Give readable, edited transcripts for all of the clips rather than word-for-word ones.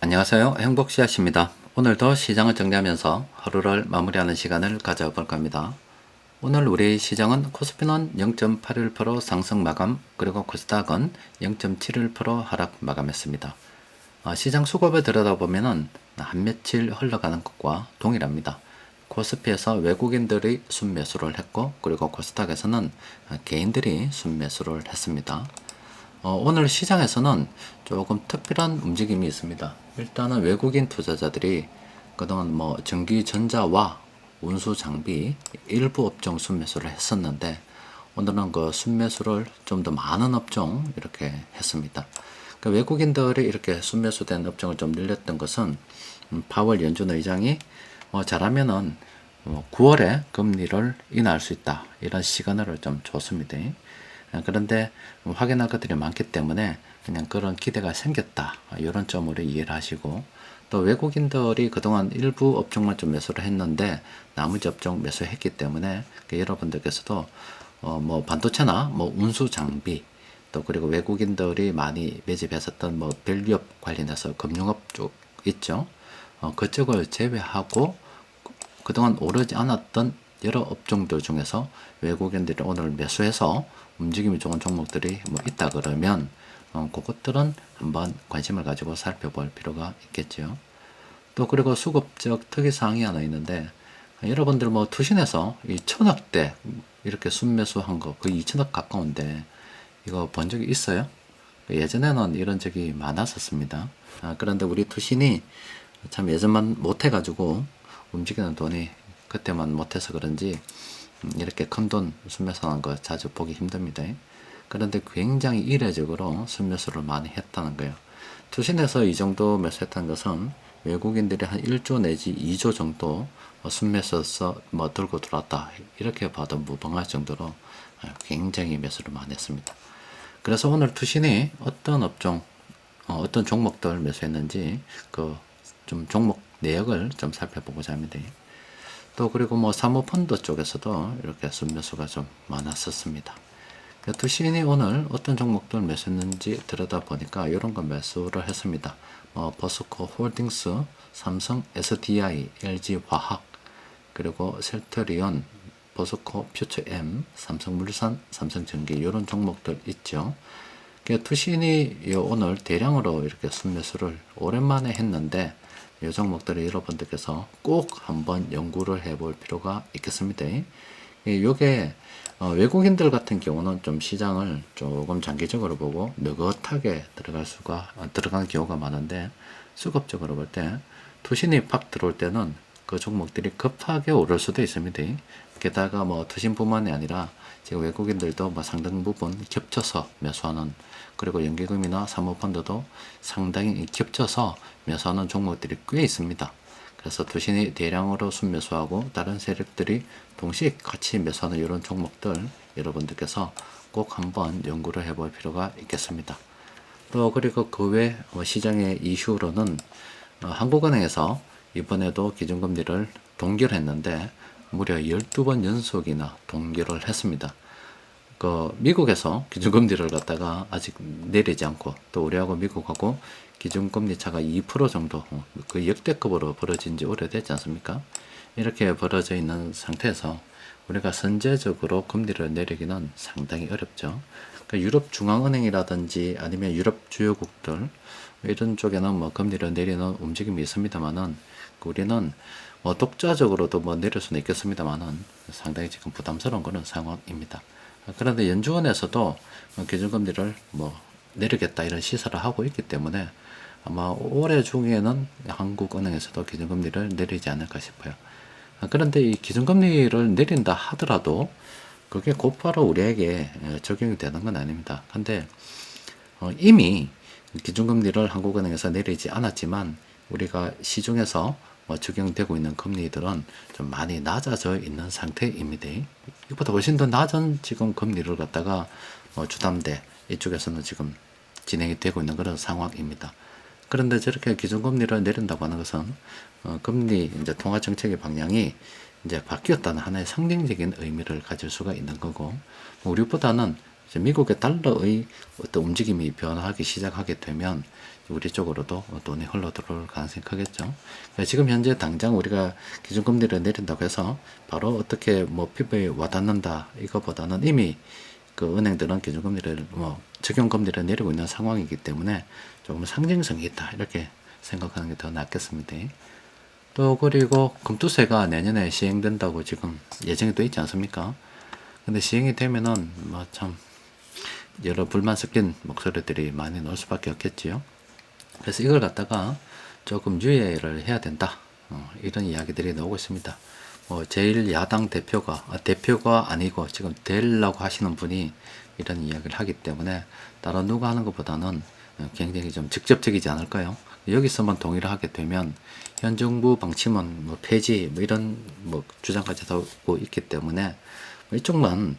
안녕하세요. 행복씨앗입니다. 오늘도 시장을 정리하면서 하루를 마무리하는 시간을 가져볼 겁니다. 오늘 우리 시장은 코스피는 0.81% 상승 마감, 그리고 코스닥은 0.71% 하락 마감했습니다. 시장 수급을 들여다보면 한 며칠 흘러가는 것과 동일합니다. 코스피에서 외국인들이 순매수를 했고, 그리고 코스닥에서는 개인들이 순매수를 했습니다. 오늘 시장에서는 조금 특별한 움직임이 있습니다. 일단은 외국인 투자자들이 그동안 전기전자와 운수장비 일부 업종 순매수를 했었는데, 오늘은 그 순매수를 좀 더 많은 업종 이렇게 했습니다. 외국인들이 이렇게 순매수된 업종을 좀 늘렸던 것은 파월 연준 의장이 잘하면은 9월에 금리를 인하할 수 있다, 이런 시그널을 좀 줬습니다. 그런데 확인할 것들이 많기 때문에 그냥 그런 기대가 생겼다, 이런 점으로 이해를 하시고, 또 외국인들이 그동안 일부 업종만 좀 매수를 했는데 나머지 업종 매수했기 때문에 여러분들께서도 반도체나 운수 장비, 또 그리고 외국인들이 많이 매집했었던 밸류업 관련해서 금융업 쪽 있죠. 그쪽을 제외하고 그동안 오르지 않았던 여러 업종들 중에서 외국인들이 오늘 매수해서 움직임이 좋은 종목들이 있다 그러면 그것들은 한번 관심을 가지고 살펴볼 필요가 있겠죠. 또 그리고 수급적 특이사항이 하나 있는데, 여러분들 투신에서 이 1000억대 이렇게 순매수한 거 거의 2000억 가까운데 이거 본 적이 있어요? 예전에는 이런 적이 많았었습니다. 그런데 우리 투신이 참 예전만 못해가지고 움직이는 돈이 그때만 못해서 그런지 이렇게 큰 돈 순매수하는 거 자주 보기 힘듭니다. 그런데 굉장히 이례적으로 순매수를 많이 했다는 거예요. 투신에서 이 정도 매수했다는 것은 외국인들이 한 1조 내지 2조 정도 순매수해서 들고 들어왔다, 이렇게 봐도 무방할 정도로 굉장히 매수를 많이 했습니다. 그래서 오늘 투신이 어떤 업종, 어떤 종목들 매수했는지 그 좀 종목 내역을 좀 살펴보고자 합니다. 또 그리고 사모펀드 쪽에서도 이렇게 순매수가 좀 많았었습니다. 투신이 오늘 어떤 종목들 매수했는지 들여다보니까 이런 거 매수를 했습니다. 버스코 홀딩스, 삼성 SDI, LG화학, 그리고 셀트리온, 버스코 퓨처엠, 삼성물산, 삼성전기, 이런 종목들 있죠. 투신이 오늘 대량으로 이렇게 순매수를 오랜만에 했는데, 이 종목들을 여러분들께서 꼭 한번 연구를 해볼 필요가 있겠습니다. 요게 외국인들 같은 경우는 좀 시장을 조금 장기적으로 보고 느긋하게 들어가는 경우가 많은데, 수급적으로 볼 때 투신이 팍 들어올 때는 그 종목들이 급하게 오를 수도 있습니다. 게다가 투신뿐만이 아니라 지금 외국인들도 상당 부분 겹쳐서 매수하는, 그리고 연기금이나 사모펀드도 상당히 겹쳐서 매수하는 종목들이 꽤 있습니다. 그래서 투신이 대량으로 순매수하고 다른 세력들이 동시에 같이 매수하는 이런 종목들, 여러분들께서 꼭 한번 연구를 해볼 필요가 있겠습니다. 또 그리고 그 외 시장의 이슈로는 한국은행에서 이번에도 기준금리를 동결했는데 무려 12번 연속이나 동결을 했습니다. 미국에서 기준금리를 갖다가 아직 내리지 않고, 또 우리하고 미국하고 기준금리 차가 2% 정도, 그 역대급으로 벌어진 지 오래됐지 않습니까? 이렇게 벌어져 있는 상태에서 우리가 선제적으로 금리를 내리기는 상당히 어렵죠. 유럽 중앙은행이라든지 아니면 유럽 주요국들 이런 쪽에는 금리를 내리는 움직임이 있습니다만은, 우리는 독자적으로도 내릴 수는 있겠습니다만은 상당히 지금 부담스러운 그런 상황입니다. 그런데 연준에서도 기준금리를 내리겠다 이런 시사를 하고 있기 때문에 아마 올해 중에는 한국은행에서도 기준금리를 내리지 않을까 싶어요. 그런데 이 기준금리를 내린다 하더라도 그게 곧바로 우리에게 적용이 되는 건 아닙니다. 근데 이미 기준금리를 한국은행에서 내리지 않았지만 우리가 시중에서 적용되고 있는 금리들은 좀 많이 낮아져 있는 상태입니다. 이보다 훨씬 더 낮은 지금 금리를 갖다가 주담대 이쪽에서는 지금 진행이 되고 있는 그런 상황입니다. 그런데 저렇게 기준금리를 내린다고 하는 것은 금리 이제 통화 정책의 방향이 이제 바뀌었다는 하나의 상징적인 의미를 가질 수가 있는 거고, 우리보다는 미국의 달러의 어떤 움직임이 변화하기 시작하게 되면 우리 쪽으로도 돈이 흘러들어올 가능성이 크겠죠. 지금 현재 당장 우리가 기준금리를 내린다고 해서 바로 어떻게 뭐 피부에 와닿는다 이거보다는 이미 그 은행들은 기준금리를 적용금리를 내리고 있는 상황이기 때문에 조금 상징성이 있다 이렇게 생각하는 게 더 낫겠습니다. 또 그리고 금투세가 내년에 시행된다고 지금 예정이 돼 있지 않습니까? 근데 시행이 되면은 뭐 참 여러 불만 섞인 목소리들이 많이 나올 수밖에 없겠지요. 그래서 이걸 갖다가 조금 유예를 해야 된다. 이런 이야기들이 나오고 있습니다. 제1야당 대표가 아니고 지금 되려고 하시는 분이 이런 이야기를 하기 때문에 다른 누가 하는 것보다는 굉장히 좀 직접적이지 않을까요? 여기서만 동의를 하게 되면 현 정부 방침은 뭐 폐지 이런 주장까지 나오고 있기 때문에 이쪽만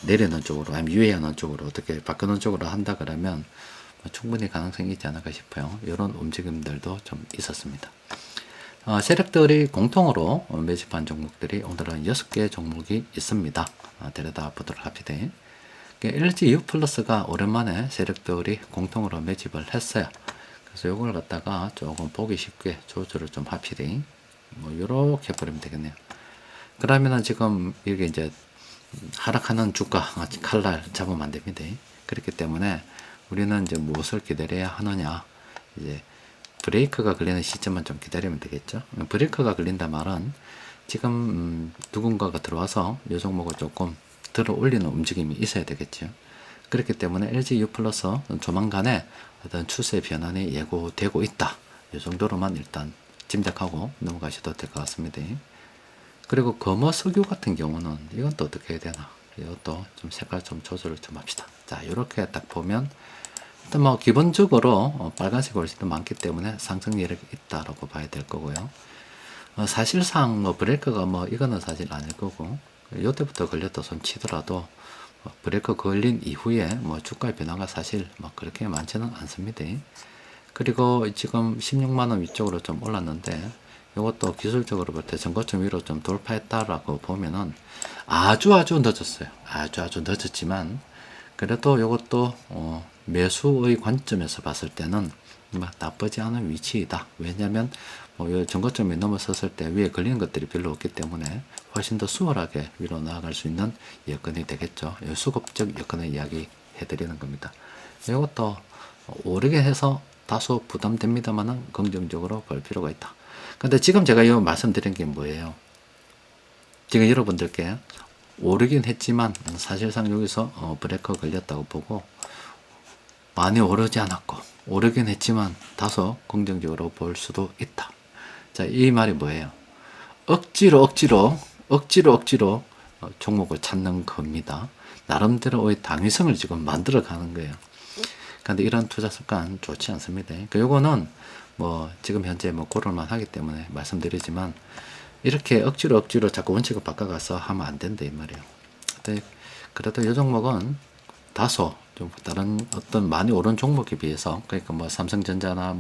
내리는 쪽으로 아니면 유예하는 쪽으로 어떻게 바꾸는 쪽으로 한다 그러면 충분히 가능성이 있지 않을까 싶어요. 이런 움직임들도 좀 있었습니다. 세력들이 공통으로 매집한 종목들이 오늘은 6개 종목이 있습니다. 데려다 보도록 합시다. LG U+가 오랜만에 세력들이 공통으로 매집을 했어요. 그래서 이걸 갖다가 조금 보기 쉽게 조절을 좀 합시다. 요렇게 보면 되겠네요. 그러면은 지금 이게 이제 하락하는 주가 칼날 잡으면 안 됩니다. 그렇기 때문에 우리는 이제 무엇을 기다려야 하느냐, 이제 브레이크가 걸리는 시점만 좀 기다리면 되겠죠. 브레이크가 걸린다 말은 지금 누군가가 들어와서 이 종목을 조금 들어 올리는 움직임이 있어야 되겠죠. 그렇기 때문에 LG U+ 조만간에 어떤 추세 변환이 예고되고 있다. 이 정도로만 일단 짐작하고 넘어가셔도 될 것 같습니다. 그리고 검어석유 같은 경우는 이건 또 어떻게 해야 되나? 이것도 좀 색깔 좀 조절을 좀 합시다. 자, 이렇게 딱 보면 일단 기본적으로 빨간색이 훨씬 더 많기 때문에 상승 여력이 있다라고 봐야 될 거고요. 사실상 브레이크가 이거는 사실 아닐 거고 요때부터 걸렸다 손 치더라도 브레이크 걸린 이후에 주가의 변화가 사실 그렇게 많지는 않습니다. 그리고 지금 16만원 위쪽으로 좀 올랐는데 이것도 기술적으로 볼 때 전고점 위로 좀 돌파했다라고 보면은 아주 늦었어요. 아주 늦었지만 그래도 이것도 매수의 관점에서 봤을 때는 나쁘지 않은 위치이다. 왜냐하면 전고점이 넘어섰을 때 위에 걸리는 것들이 별로 없기 때문에 훨씬 더 수월하게 위로 나아갈 수 있는 여건이 되겠죠. 수급적 여건을 이야기해드리는 겁니다. 이것도 오르게 해서 다소 부담됩니다만은 긍정적으로 볼 필요가 있다. 근데 지금 제가 이 말씀드린 게 뭐예요? 지금 여러분들께 오르긴 했지만 사실상 여기서 브레이크 걸렸다고 보고 많이 오르지 않았고 오르긴 했지만 다소 긍정적으로 볼 수도 있다. 자, 이 말이 뭐예요? 억지로 종목을 찾는 겁니다. 나름대로의 당위성을 지금 만들어 가는 거예요. 근데 이런 투자 습관 좋지 않습니다. 요거는 지금 현재 고를만 하기 때문에 말씀드리지만 이렇게 억지로 자꾸 원칙을 바꿔가서 하면 안 된다 이 말이에요. 근데 그래도 이 종목은 다소 좀 다른 어떤 많이 오른 종목에 비해서 그러니까 삼성전자나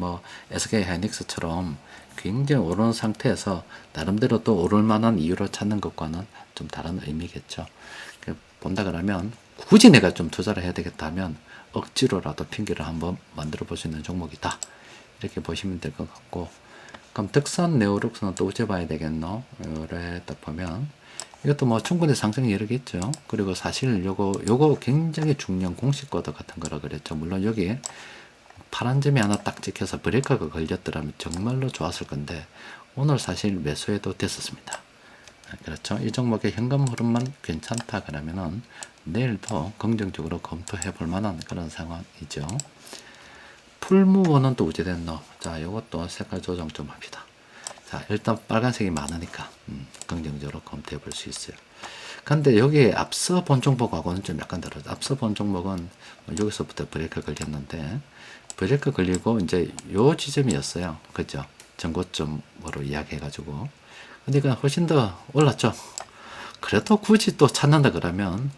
SK하이닉스처럼 굉장히 오른 상태에서 나름대로 또 오를 만한 이유를 찾는 것과는 좀 다른 의미겠죠. 본다 그러면 굳이 내가 좀 투자를 해야 되겠다면 억지로라도 핑계를 한번 만들어 볼 수 있는 종목이다. 이렇게 보시면 될 것 같고, 그럼 득산 네오룩스는 또 어째 봐야 되겠노? 이래 딱 보면 이것도 충분히 상승 여력이 있죠. 그리고 사실 요거 굉장히 중요한 공식거드 같은 거라 그랬죠. 물론 여기에 파란 점이 하나 딱 찍혀서 브레이크가 걸렸더라면 정말로 좋았을 건데 오늘 사실 매수해도 됐었습니다. 그렇죠. 이 종목의 현금 흐름만 괜찮다 그러면은 내일도 긍정적으로 검토해 볼 만한 그런 상황이죠. 풀무원은 또 어찌 됐노? 자, 요것도 색깔 조정 좀 합시다. 자, 일단 빨간색이 많으니까 긍정적으로 검토해 볼 수 있어요. 근데 여기 앞서 본 종목하고는 좀 약간 다르죠. 앞서 본 종목은 여기서부터 브레이크 걸렸는데 브레이크 걸리고 이제 요 지점이었어요. 그죠? 전고점으로 이야기해가지고. 근데 이건 훨씬 더 올랐죠. 그래도 굳이 또 찾는다 그러면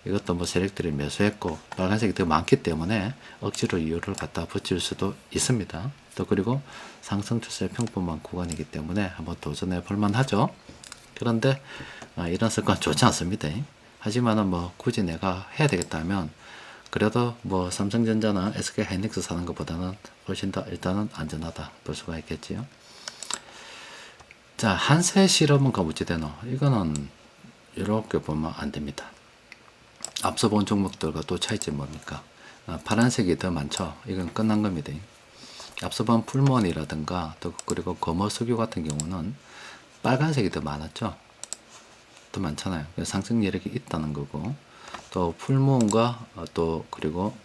이것도 세력들이 매수했고 빨간색이 더 많기 때문에 억지로 이유를 갖다 붙일 수도 있습니다. 또 그리고 상승 추세 평범한 구간이기 때문에 한번 도전해 볼만 하죠. 그런데 이런 습관 좋지 않습니다. 하지만은 뭐 굳이 내가 해야 되겠다 하면 그래도 뭐 삼성전자나 SK하이닉스 사는 것보다는 훨씬 더 일단은 안전하다 볼 수가 있겠지요. 자, 한세 실험은 가보지 되노. 이거는 이렇게 보면 안 됩니다. 앞서 본 종목들과 또 차이점이 뭡니까? 파란색이 더 많죠. 이건 끝난 겁니다. 앞서 본 풀몬이라든가 또 그리고 거머석유 같은 경우는 빨간색이 더 많았죠. 더 많잖아요. 상승 여력이 있다는 거고, 또 풀몬과 또 그리고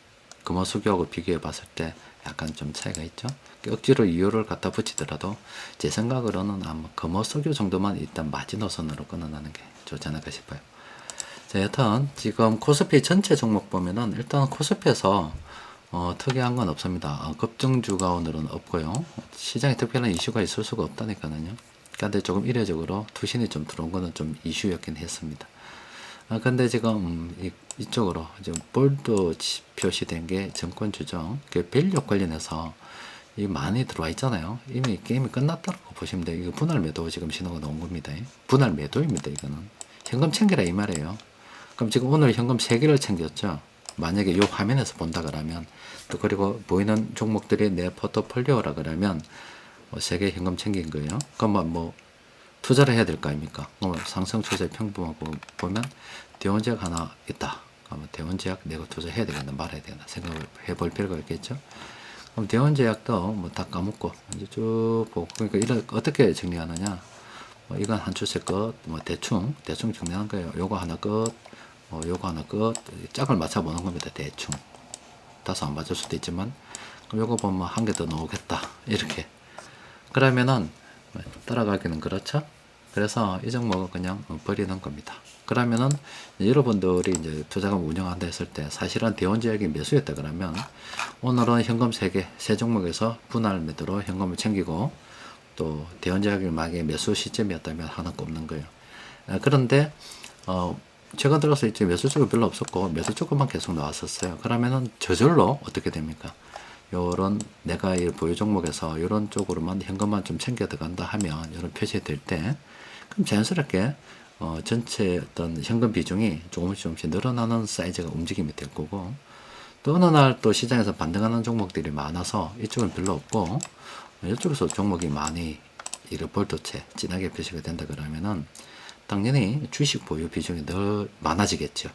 금호수교하고 비교해 봤을 때 약간 좀 차이가 있죠. 억지로 이유를 갖다 붙이더라도 제 생각으로는 아마 금호수교 정도만 일단 마지노선으로 끊어나는 게 좋지 않을까 싶어요. 자, 여튼 지금 코스피 전체 종목 보면은 일단 코스피에서 특이한 건 없습니다. 급등주가 오늘은 없고요. 시장에 특별한 이슈가 있을 수가 없다니까요. 근데 조금 이례적으로 투신이 좀 들어온 거는 좀 이슈였긴 했습니다. 근데 지금 이쪽으로 지금 볼드 표시된 게 증권주죠. 그 밸류 관련해서 이 많이 들어와 있잖아요. 이미 게임이 끝났다고 보시면 돼요. 이거 분할 매도 지금 신호가 나온 겁니다. 분할 매도입니다. 이거는 현금 챙기라 이 말이에요. 그럼 지금 오늘 현금 3개를 챙겼죠. 만약에 이 화면에서 본다 그러면 또 그리고 보이는 종목들이 내 포트폴리오라 그러면 3개 현금 챙긴 거예요. 그럼 뭐 투자를 해야 될 거 아닙니까? 상승 추세 평범하고 보면 대원제약 하나 있다. 그러면 대원제약 내가 투자해야 되겠나 말아야 되나 생각을 해볼 필요가 있겠죠. 그럼 대원제약도 뭐 다 까먹고 이제 쭉 보고 그러니까 이런 어떻게 정리하느냐? 뭐 이건 한 추세 끝, 뭐 대충 정리하는 거예요. 요거 하나 끝, 요거 하나 끝, 짝을 맞춰보는 겁니다. 대충 다소 안 맞을 수도 있지만 그럼 요거 보면 한 개 더 나오겠다 이렇게. 그러면은 따라가기는 그렇죠. 그래서 이 종목은 그냥 버리는 겁니다. 그러면은 여러분들이 이제 투자금 운영한다 했을 때 사실은 대원제약이 매수였다 그러면 오늘은 현금 3개, 세 종목에서 분할 매도로 현금을 챙기고 또 대원제약이 만약에 매수 시점이었다면 하나 꼽는 거예요. 그런데 최근 들어서 이제 매수 쪽이 별로 없었고 매수 쪽만 계속 나왔었어요. 그러면은 저절로 어떻게 됩니까? 요런 내가 이 보유 종목에서 요런 쪽으로만 현금만 좀 챙겨 들어간다 하면 요런 표시될 때 그럼 자연스럽게 전체 어떤 현금 비중이 조금씩 늘어나는 사이즈가 움직임이 될 거고 또 어느 날 또 시장에서 반등하는 종목들이 많아서 이쪽은 별로 없고 이쪽에서 종목이 많이 이를 볼도체 진하게 표시가 된다 그러면은 당연히 주식 보유 비중이 더 많아지겠죠.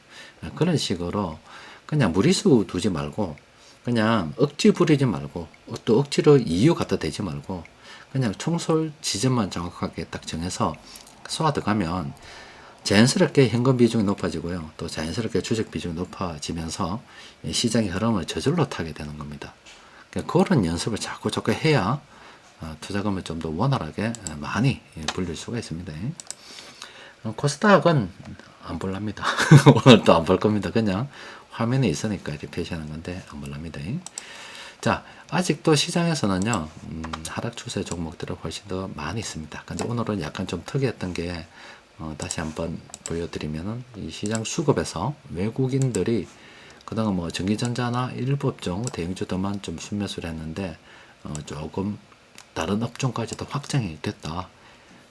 그런 식으로 그냥 무리수 두지 말고 그냥 억지 부리지 말고 또 억지로 이유 갖다 대지 말고 그냥 총솔 지점만 정확하게 딱 정해서 쏘아 들어가면 자연스럽게 현금 비중이 높아지고요. 또 자연스럽게 주식 비중이 높아지면서 시장의 흐름을 저절로 타게 되는 겁니다. 그러니까 그런 연습을 자꾸 해야 투자금을 좀 더 원활하게 많이 불릴 수가 있습니다. 코스닥은 안 볼랍니다. 오늘 또 안 볼 겁니다. 그냥 화면에 있으니까 이렇게 표시하는 건데 안 볼랍니다. 자, 아직도 시장에서는요, 하락 추세 종목들은 훨씬 더 많이 있습니다. 근데 오늘은 약간 좀 특이했던 게, 다시 한번 보여드리면은, 이 시장 수급에서 외국인들이 그동안 뭐 전기전자나 일부업종 대형주들만 좀 순매수를 했는데, 조금 다른 업종까지도 확장이 됐다.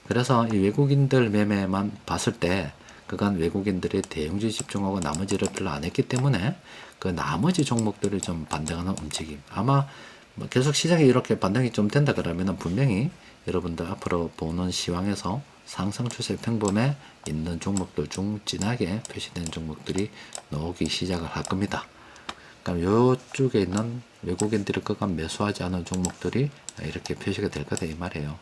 그래서 이 외국인들 매매만 봤을 때 그간 외국인들이 대형주에 집중하고 나머지를 별로 안 했기 때문에 그 나머지 종목들을 좀 반등하는 움직임. 아마 뭐 계속 시장이 이렇게 반등이 좀 된다 그러면 분명히 여러분들 앞으로 보는 시황에서 상승 추세 평범에 있는 종목들 중 진하게 표시된 종목들이 나오기 시작을 할 겁니다. 그럼 이쪽에 있는 외국인들이 그간 매수하지 않은 종목들이 이렇게 표시가 될 거다 이 말이에요.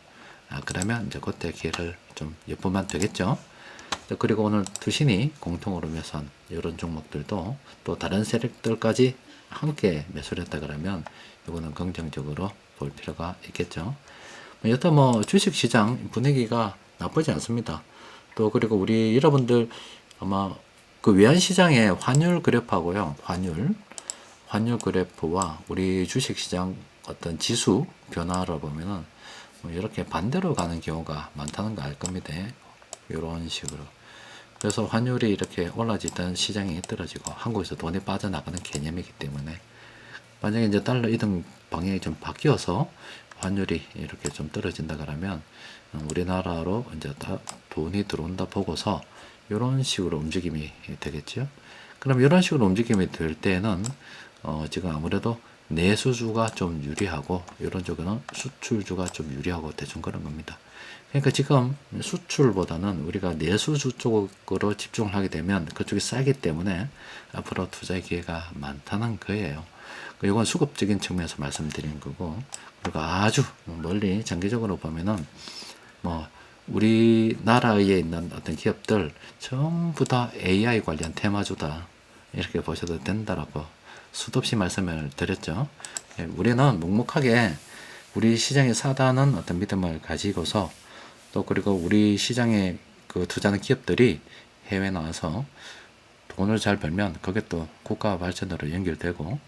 그러면 이제 그때 기회를 좀 엿보면 되겠죠. 그리고 오늘 투신이 공통으로 매수한 이런 종목들도 또 다른 세력들까지 함께 매수를 했다 그러면 이거는 긍정적으로 볼 필요가 있겠죠. 여튼 뭐 주식시장 분위기가 나쁘지 않습니다. 또 그리고 우리 여러분들 아마 그 외환시장의 환율 그래프하고요. 환율 그래프와 우리 주식시장 어떤 지수 변화를 보면은 뭐 이렇게 반대로 가는 경우가 많다는 거 알 겁니다. 이런 식으로. 그래서 환율이 이렇게 올라지던 시장이 떨어지고 한국에서 돈이 빠져나가는 개념이기 때문에 만약에 이제 달러 이동 방향이 좀 바뀌어서 환율이 이렇게 좀 떨어진다 그러면 우리나라로 이제 다 돈이 들어온다 보고서 이런 식으로 움직임이 되겠죠. 그럼 이런 식으로 움직임이 될 때는 지금 아무래도 내수주가 좀 유리하고 이런 쪽에는 수출주가 좀 유리하고 대충 그런 겁니다. 그러니까 지금 수출보다는 우리가 내수주 쪽으로 집중을 하게 되면 그쪽이 싸기 때문에 앞으로 투자의 기회가 많다는 거예요. 이건 수급적인 측면에서 말씀드리는 거고, 그리고 아주 멀리 장기적으로 보면은 뭐 우리나라에 있는 어떤 기업들 전부 다 AI 관련 테마주다, 이렇게 보셔도 된다라고 수도 없이 말씀을 드렸죠. 예, 우리는 묵묵하게 우리 시장에 사다는 어떤 믿음을 가지고서, 또 그리고 우리 시장에 그 투자하는 기업들이 해외 나와서 돈을 잘 벌면 그게 또 국가 발전으로 연결되고,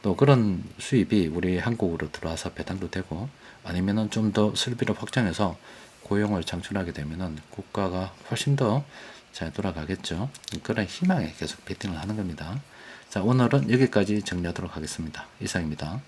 또 그런 수입이 우리 한국으로 들어와서 배당도 되고, 아니면은 좀 더 설비를 확장해서 고용을 창출하게 되면은 국가가 훨씬 더 잘 돌아가겠죠. 그런 희망에 계속 베팅을 하는 겁니다. 자, 오늘은 여기까지 정리하도록 하겠습니다. 이상입니다.